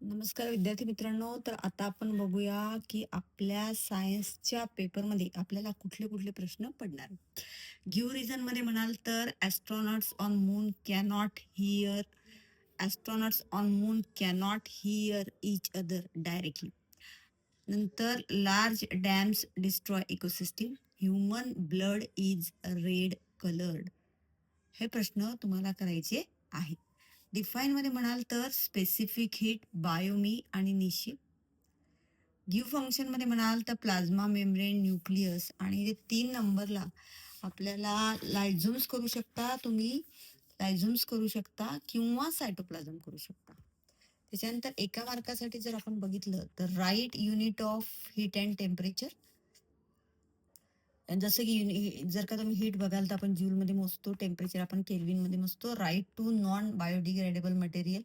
नमस्कार विद्यार्थी मित्रांनो. तर आता आपण बघूया, की आपल्या सायन्सच्या पेपरमध्ये आपल्याला कुठले-कुठले प्रश्न पडणार आहेत. गिव्ह रिझनमध्ये म्हणाल तर astronauts on moon cannot hear each other directly. नंतर large dams destroy ecosystem. Human blood is red coloured. हे प्रश्न तुम्हाला करायचे आहेत. डिफाईन मध्ये म्हणाल तर स्पेसिफिक हिट, बायोमी आणि निशी. गिव्ह फंक्शन मध्ये म्हणाल तर प्लाझ्मा मेम्ब्रेन, न्यूक्लियस आणि ते 3 नंबरला आपल्याला लायझोम्स करू शकता तुम्ही. लायझोम्स करू शकता किंवा सायटोप्लाझम करू शकता. त्याच्यानंतर एका मार्कासाठी जर आपण बघितलं तर right unit of heat and temperature. जसं की जर का तुम्ही हीट बघाल तर आपण जूलमध्ये मोजतो, टेम्परेचर आपण केल्विनमध्ये मोजतो. Write two non biodegradable material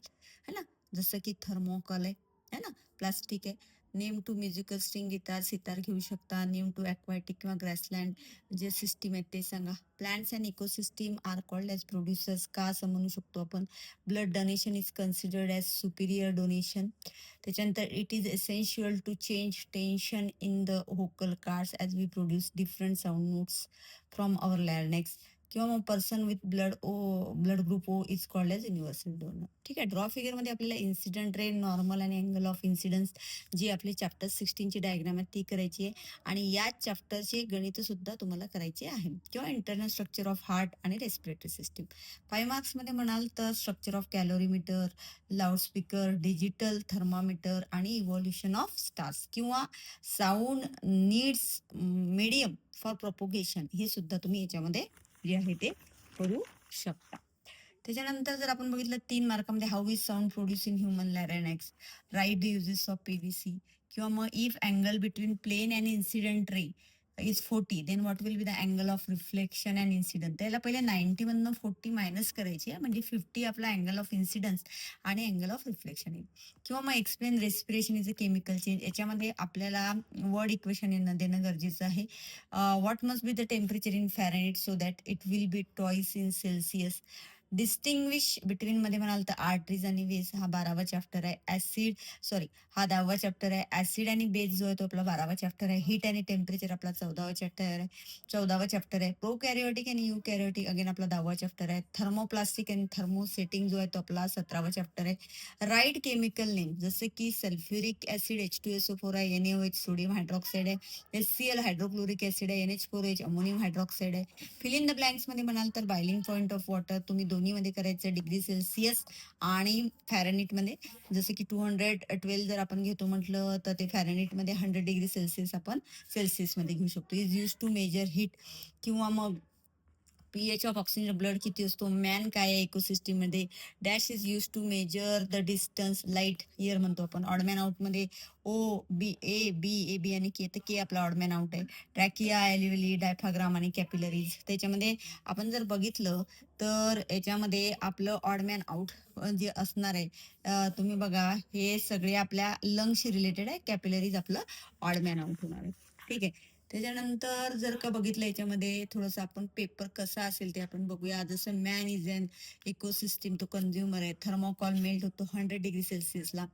है ना, जसं की थर्मोकॉल आहे ना, प्लास्टिक आहे. Name two musical string, guitar, sitar घेऊ शकता. नेम टू ॲक्वाटिक किंवा ग्रासलँड जे सिस्टीम आहेत ते सांगा. Plants and ecosystem are called as producers, का असं म्हणू शकतो आपण. Blood donation is considered as superior donation. त्याच्यानंतर it is essential to change tension in the vocal cords as we produce different sound notes from our larynx. किंवा मग person with blood group O is called as universal donor. ठीक आहे. Draw फिगरमध्ये आपल्याला incident ray, normal आणि angle of incidence जी आपली chapter 16ची diagram आहे ती करायची आहे. आणि याच चॅप्टरचे गणित सुद्धा तुम्हाला करायचे आहे. किंवा इंटरनल स्ट्रक्चर ऑफ हार्ट आणि रेस्पिरेटरी सिस्टीम. 5 मार्क्समध्ये म्हणाल तर structure of calorimeter, loudspeaker, digital thermometer आणि इव्हॉल्युशन ऑफ स्टार्स किंवा sound needs medium for propagation, हे सुद्धा तुम्ही याच्यामध्ये जे आहे ते करू शकता. त्याच्यानंतर जर आपण बघितलं 3 मार्कामध्ये how is sound produce in human larynx, write the uses of PVC. किंवा मग if angle between plane and incident ray is 40, then what will be the angle of reflection and incidence. त्याला पहिले 90 मधनं 40 मायनस करायची आहे, म्हणजे 50 आपला angle of incidence आणि अँगल ऑफ रिफ्लेक्शन येईल. किंवा मग explain respiration is a chemical change. याच्यामध्ये आपल्याला वर्ड इक्वेशन देणं गरजेचं आहे. What must be the temperature in Fahrenheit so that it will be twice in Celsius. Distinguish between मध्ये म्हणाल तर आर्टरीज आणि वेस, हा 12वा चॅप्टर आहे. हा 10वा चॅप्टर आहे. ऍसिड आणि बेस जो आहे तो आपला 12वा चॅप्टर आहे. हीट आणि टेम्परेचर आपला 14वा चॅप्टर आहे. प्रोकॅरियोटिक आणि युकॅरियोटिक अगेन आपला 10वा चॅप्टर आहे. थर्मोप्लास्टिक आणि थर्मोसेटिंग जो आहे तो आपला 17वा चॅप्टर आहे. राईट केमिकल नेम, जसे की सल्फ्युरिक ऍसिड H2SO4 आहे, NaOH सोडियम हायड्रॉक्साईड आहे, HCl हायड्रोक्लोरिक ऍसिड आहे, NH4H अमोनियम हायड्रॉक्साईड आहे. फिल इन द ब्लँक्स मध्ये म्हणाल तर बायलिंग पॉईंट ऑफ वॉटर तुम्ही दोन्हीमध्ये करायचं डिग्री सेल्सिअस आणि फॅरेनहीट मध्ये. जसं की 212 जर आपण घेतो म्हटलं तर ते फॅरेनहीट मध्ये 100 डिग्री सेल्सिअस आपण सेल्सिअस मध्ये घेऊ शकतो. Is use to measure heat. किंवा मग पीएच ऑफ ऑक्सिजन ब्लड किती असतो, मॅन काय आहे इकोसिस्टीम मध्ये. Dash is use to measure the distance, light year म्हणतो आपण. ऑडमॅन आउट मध्ये ए बी आणि के, तर के आपला ऑडमॅन आउट आहे. ट्रॅकिया, ॲल्व्हेओली, डायफ्राग्राम आणि कॅपिलरीज. त्याच्यामध्ये आपण जर बघितलं तर याच्यामध्ये आपलं ऑडमॅन आउट जे असणार आहे, तुम्ही बघा हे सगळे आपल्या लंग्सशी रिलेटेड आहे. कॅपिलरीज आपलं ऑडमॅन आउट होणार आहे. ठीक आहे. त्याच्यानंतर जर का बघितलं याच्यामध्ये थोडंसं आपण पेपर कसा असेल ते आपण बघूया. जसं मॅन इज अन इकोसिस्टीम, तो कन्झ्युमर आहे. थर्मोकॉल मेल्ट होतो 100 डिग्री सेल्सिअसला.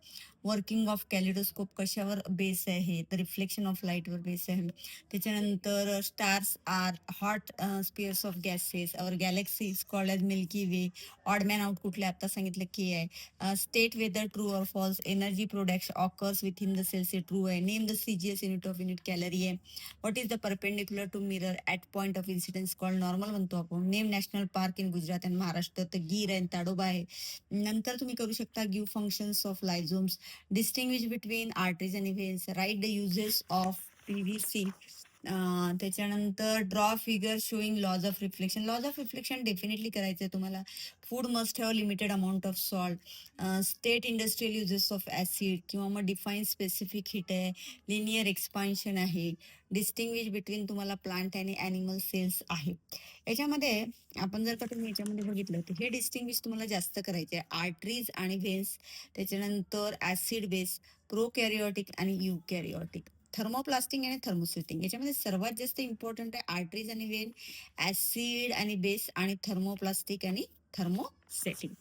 वर्किंग ऑफ कॅलिडोस्कोप कशावर बेस आहे, तर रिफ्लेक्शन ऑफ लाईटवर बेस आहे. त्याच्यानंतर stars are hot spheres of gases. Our galaxy is called as Milky Way. Odd man कुठले आता सांगितलं के आहे. State whether true or false. Energy production occurs within the cells, true आहे. Name the CGS unit calorie आहे. What is the perpendicular to mirror at point of incidence called normal म्हणतो आपण. Name national park in Gujarat and Maharashtra, तर गीर आहे, ताडोबा आहे. नंतर तुम्ही करू शकता give functions of lysosomes. Distinguish between arteries आणि veins. Write the uses of PVC. त्याच्यानंतर draw figure showing laws of reflection. Laws of reflection definitely करायचं आहे तुम्हाला. Food must have limited amount of salt. State industrial uses of acid. किंवा मग define specific heat आहे, linear expansion आहे. Distinguish between तुम्हाला plant आणि ॲनिमल सेल्स आहे. याच्यामध्ये आपण जर का तुम्ही याच्यामध्ये बघितलं तर हे डिस्टिंग्विश तुम्हाला जास्त करायचे आहे, आर्टरीज आणि व्हेन्स. त्याच्यानंतर ऍसिड बेस, प्रोकॅरियोटिक आणि युकॅरियोटिक. थर्मोप्लास्टिक आणि थर्मोसेटिंग. याच्यामध्ये सर्वात जास्त इम्पॉर्टंट आहे आर्टरीज आणि व्हेन, ऍसिड आणि बेस आणि थर्मोप्लास्टिक आणि थर्मोसेटिंग.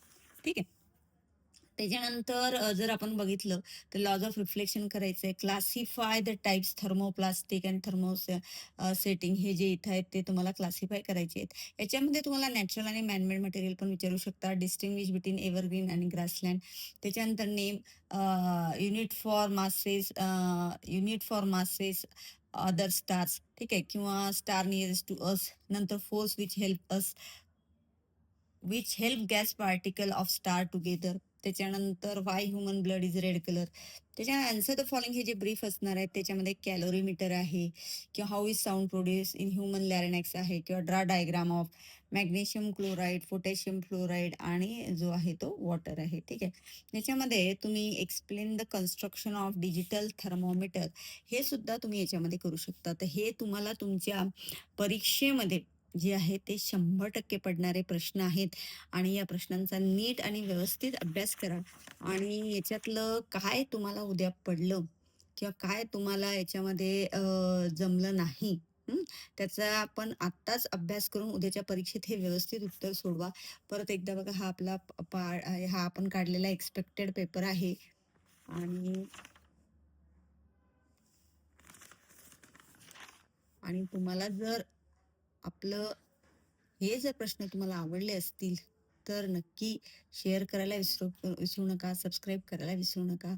ठीक आहे. त्याच्यानंतर जर आपण बघितलं तर लॉज ऑफ रिफ्लेक्शन करायचं आहे. Classify the types thermoplastic and setting हे जे इथं आहेत ते तुम्हाला क्लासिफाय करायचे आहेत. याच्यामध्ये तुम्हाला नॅचरल आणि मॅनमेड मटेरियल पण विचारू शकता. डिस्टिंग्विश बिटवीन एव्हरग्रीन आणि ग्रासलँड. त्याच्यानंतर name unit for masses other stars ठीक आहे किंवा स्टार नियरेस्ट टू अस. नंतर force which help gas particle of star together. त्याच्यानंतर why human blood is red colour. त्याच्या आन्सर द फॉलोइंग हे जे ब्रीफ असणार आहेत त्याच्यामध्ये कॅलोरीमीटर आहे किंवा how is sound produce in human larynx आहे किंवा draw diagram of magnesium chloride, potassium fluoride आणि जो आहे तो वॉटर आहे. ठीक आहे. याच्यामध्ये तुम्ही explain the construction of digital thermometer हे सुद्धा तुम्ही याच्यामध्ये करू शकता. तर हे तुम्हाला तुमच्या परीक्षेमध्ये जे आहे ते 100% पडणारे प्रश्न आहेत आणि या प्रश्नांचा नीट आणि व्यवस्थित अभ्यास करा आणि याच्यातलं काय तुम्हाला उद्या पडलं किंवा काय तुम्हाला याच्यामध्ये जमलं नाही त्याचा आपण आत्ताच अभ्यास करून उद्याच्या परीक्षेत हे व्यवस्थित उत्तर सोडवा. परत एकदा बघा हा आपला हा आपण काढलेला एक्सपेक्टेड पेपर आहे आणि आणि तुम्हाला जर आपलं हे जर प्रश्न तुम्हाला आवडले असतील तर नक्की शेअर करायला विसरू विसरू नका, सबस्क्राईब करायला विसरू नका.